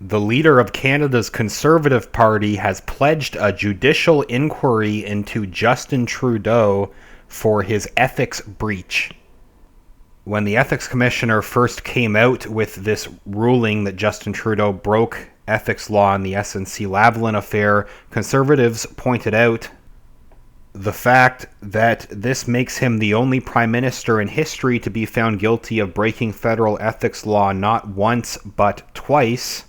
The leader of Canada's Conservative Party has pledged a judicial inquiry into Justin Trudeau for his ethics breach. When the ethics commissioner first came out with this ruling that Justin Trudeau broke ethics law in the SNCLavalin affair, Conservatives pointed out the fact that this makes him the only prime minister in history to be found guilty of breaking federal ethics law not once but twice.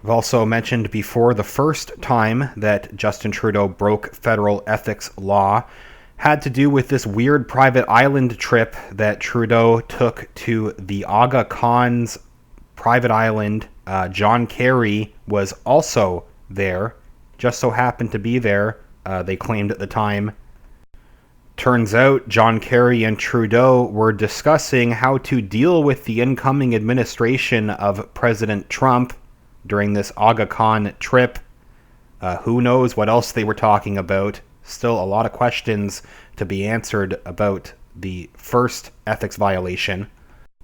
I've also mentioned before the first time that Justin Trudeau broke federal ethics law had to do with this weird private island trip that Trudeau took to the Aga Khan's private island. John Kerry was also there, just so happened to be there, they claimed at the time. Turns out John Kerry and Trudeau were discussing how to deal with the incoming administration of President Trump during this Aga Khan trip. Who knows what else they were talking about? Still a lot of questions to be answered about the first ethics violation.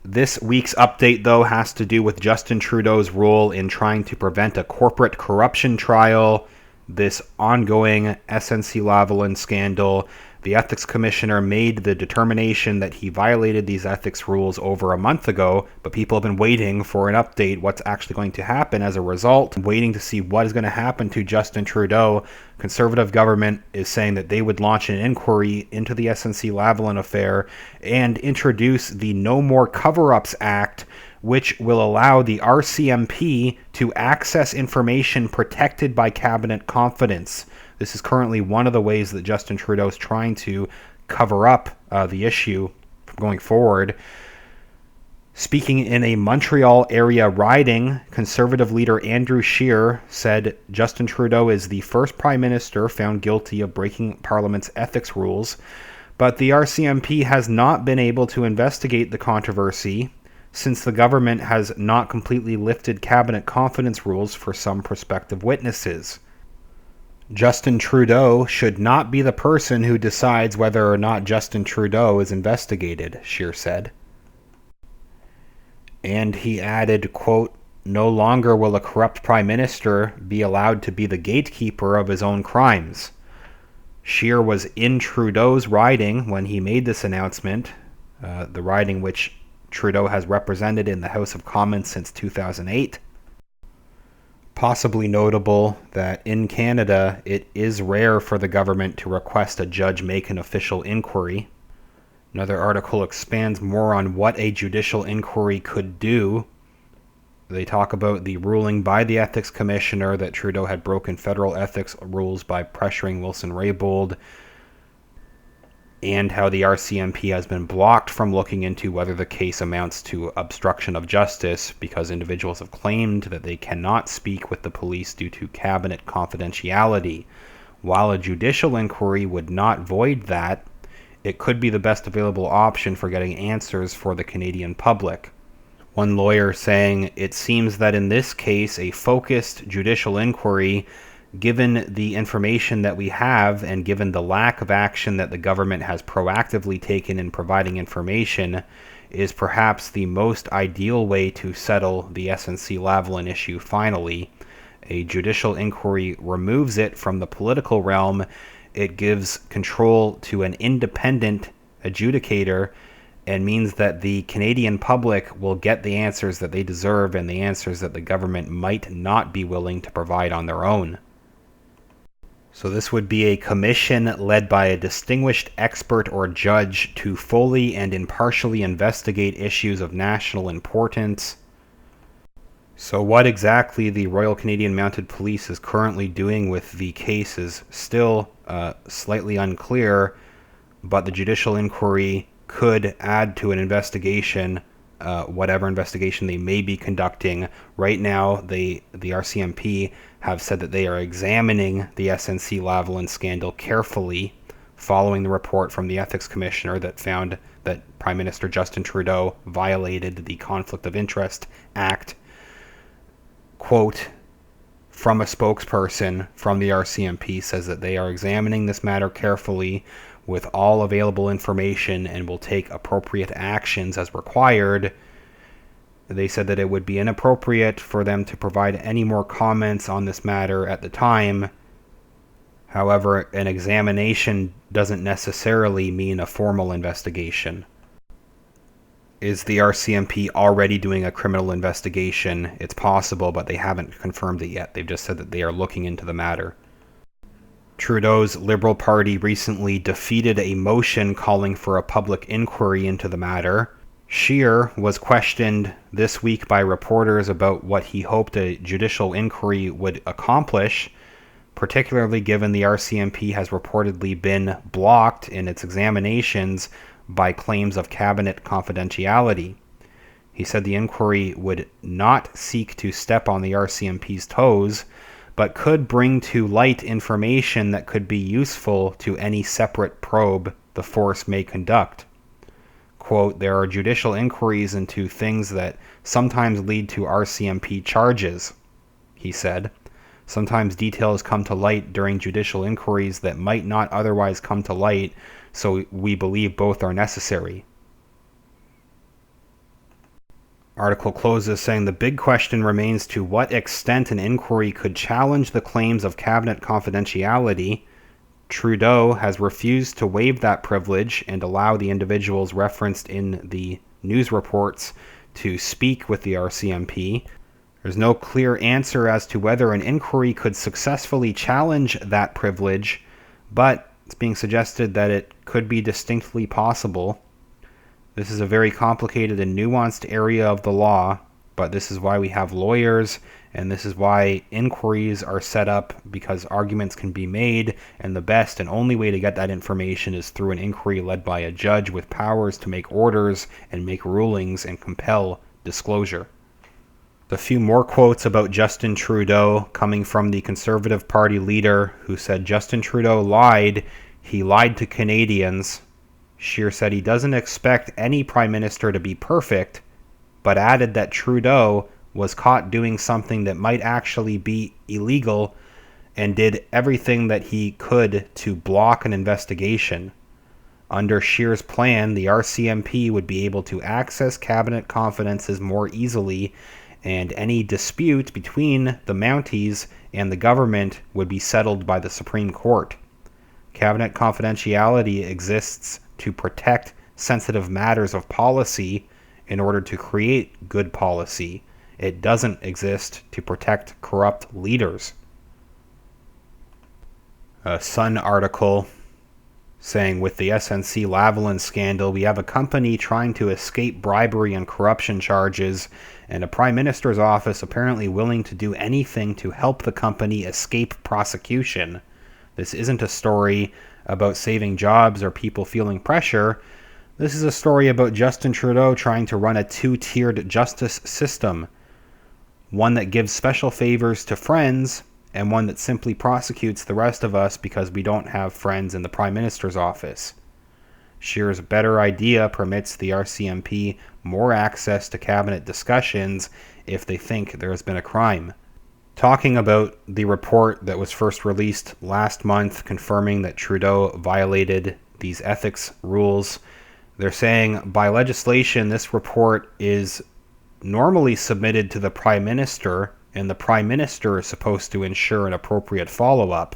This week's update, though, has to do with Justin Trudeau's role in trying to prevent a corporate corruption trial, this ongoing SNCLavalin scandal. The ethics commissioner made the determination that he violated these ethics rules over a month ago, but people have been waiting for an update, what's actually going to happen as a result, waiting to see what is going to happen to Justin Trudeau. Conservative government is saying that they would launch an inquiry into the SNC-Lavalin affair and introduce the No More Cover-Ups Act, which will allow the RCMP to access information protected by cabinet confidence. This is currently one of the ways that Justin Trudeau is trying to cover up the issue going forward. Speaking in a Montreal area riding, Conservative leader Andrew Scheer said Justin Trudeau is the first Prime Minister found guilty of breaking Parliament's ethics rules, but the RCMP has not been able to investigate the controversy since the government has not completely lifted cabinet confidence rules for some prospective witnesses. Justin Trudeau should not be the person who decides whether or not Justin Trudeau is investigated, Scheer said. And he added, quote, "No longer will a corrupt prime minister be allowed to be the gatekeeper of his own crimes." Scheer was in Trudeau's riding when he made this announcement, the riding which Trudeau has represented in the House of Commons since 2008. Possibly notable that in Canada, it is rare for the government to request a judge make an official inquiry. Another article expands more on what a judicial inquiry could do. They talk about the ruling by the ethics commissioner that Trudeau had broken federal ethics rules by pressuring Wilson Raybould, and how the RCMP has been blocked from looking into whether the case amounts to obstruction of justice because individuals have claimed that they cannot speak with the police due to cabinet confidentiality. While a judicial inquiry would not void that, it could be the best available option for getting answers for the Canadian public. One lawyer saying, "It seems that in this case, a focused judicial inquiry, given the information that we have and given the lack of action that the government has proactively taken in providing information, is perhaps the most ideal way to settle the SNC-Lavalin issue finally. A judicial inquiry removes it from the political realm. It gives control to an independent adjudicator and means that the Canadian public will get the answers that they deserve and the answers that the government might not be willing to provide on their own." So this would be a commission led by a distinguished expert or judge to fully and impartially investigate issues of national importance. So what exactly the Royal Canadian Mounted Police is currently doing with the case is still slightly unclear, but the judicial inquiry could add to an investigation, whatever investigation they may be conducting. Right now, the RCMP have said that they are examining the SNC-Lavalin scandal carefully, following the report from the ethics commissioner that found that Prime Minister Justin Trudeau violated the Conflict of Interest Act. Quote from a spokesperson from the RCMP says that they are examining this matter carefully with all available information and will take appropriate actions as required. They said that it would be inappropriate for them to provide any more comments on this matter at the time. However, an examination doesn't necessarily mean a formal investigation. Is the RCMP already doing a criminal investigation? It's possible, but they haven't confirmed it yet. They've just said that they are looking into the matter. Trudeau's Liberal Party recently defeated a motion calling for a public inquiry into the matter. Scheer was questioned this week by reporters about what he hoped a judicial inquiry would accomplish, particularly given the RCMP has reportedly been blocked in its examinations by claims of cabinet confidentiality. He said the inquiry would not seek to step on the RCMP's toes, but could bring to light information that could be useful to any separate probe the force may conduct. Quote, there are judicial inquiries into things that sometimes lead to RCMP charges, he said. Sometimes details come to light during judicial inquiries that might not otherwise come to light, so we believe both are necessary. Article closes saying the big question remains to what extent an inquiry could challenge the claims of cabinet confidentiality. Trudeau has refused to waive that privilege and allow the individuals referenced in the news reports to speak with the RCMP. There's no clear answer as to whether an inquiry could successfully challenge that privilege, but it's being suggested that it could be distinctly possible. This is a very complicated and nuanced area of the law, but this is why we have lawyers, and this is why inquiries are set up, because arguments can be made, and the best and only way to get that information is through an inquiry led by a judge with powers to make orders and make rulings and compel disclosure. A few more quotes about Justin Trudeau coming from the Conservative Party leader who said Justin Trudeau lied. He lied to Canadians. Scheer said he doesn't expect any prime minister to be perfect, but added that Trudeau was caught doing something that might actually be illegal and did everything that he could to block an investigation. Under Scheer's plan, the RCMP would be able to access cabinet confidences more easily, and any dispute between the Mounties and the government would be settled by the Supreme Court. Cabinet confidentiality exists to protect sensitive matters of policy in order to create good policy. It doesn't exist to protect corrupt leaders. A Sun article saying, with the SNCLavalin scandal, we have a company trying to escape bribery and corruption charges, and a prime minister's office apparently willing to do anything to help the company escape prosecution. This isn't a story about saving jobs or people feeling pressure. This is a story about Justin Trudeau trying to run a two-tiered justice system, one that gives special favors to friends and one that simply prosecutes the rest of us because we don't have friends in the Prime Minister's office. Scheer's better idea permits the RCMP more access to cabinet discussions if they think there has been a crime. Talking about the report that was first released last month confirming that Trudeau violated these ethics rules, they're saying by legislation this report is normally submitted to the Prime Minister, and the Prime Minister is supposed to ensure an appropriate follow-up.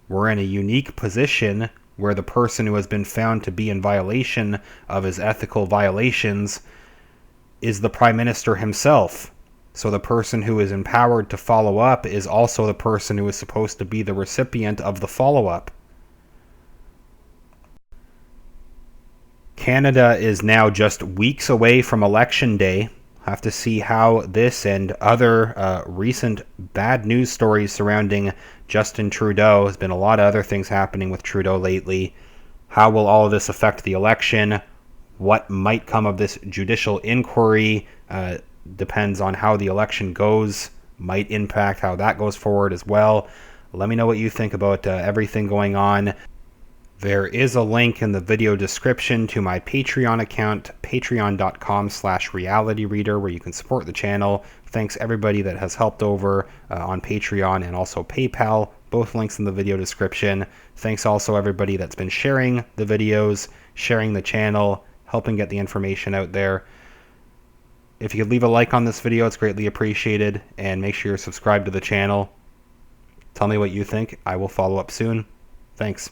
We're in a unique position where the person who has been found to be in violation of his ethical violations is the Prime Minister himself. So the person who is empowered to follow up is also the person who is supposed to be the recipient of the follow-up. Canada is now just weeks away from Election Day. Have to see how this and other recent bad news stories surrounding Justin Trudeau. There's been a lot of other things happening with Trudeau lately. How will all of this affect the election? What might come of this judicial inquiry depends on how the election goes, might impact how that goes forward as well. Let me know what you think about everything going on. There is a link in the video description to my Patreon account, patreon.com/realityreader, where you can support the channel. Thanks everybody that has helped over on Patreon and also PayPal. Both links in the video description. Thanks also everybody that's been sharing the videos, sharing the channel, helping get the information out there. If you could leave a like on this video, it's greatly appreciated, and make sure you're subscribed to the channel. Tell me what you think. I will follow up soon. Thanks.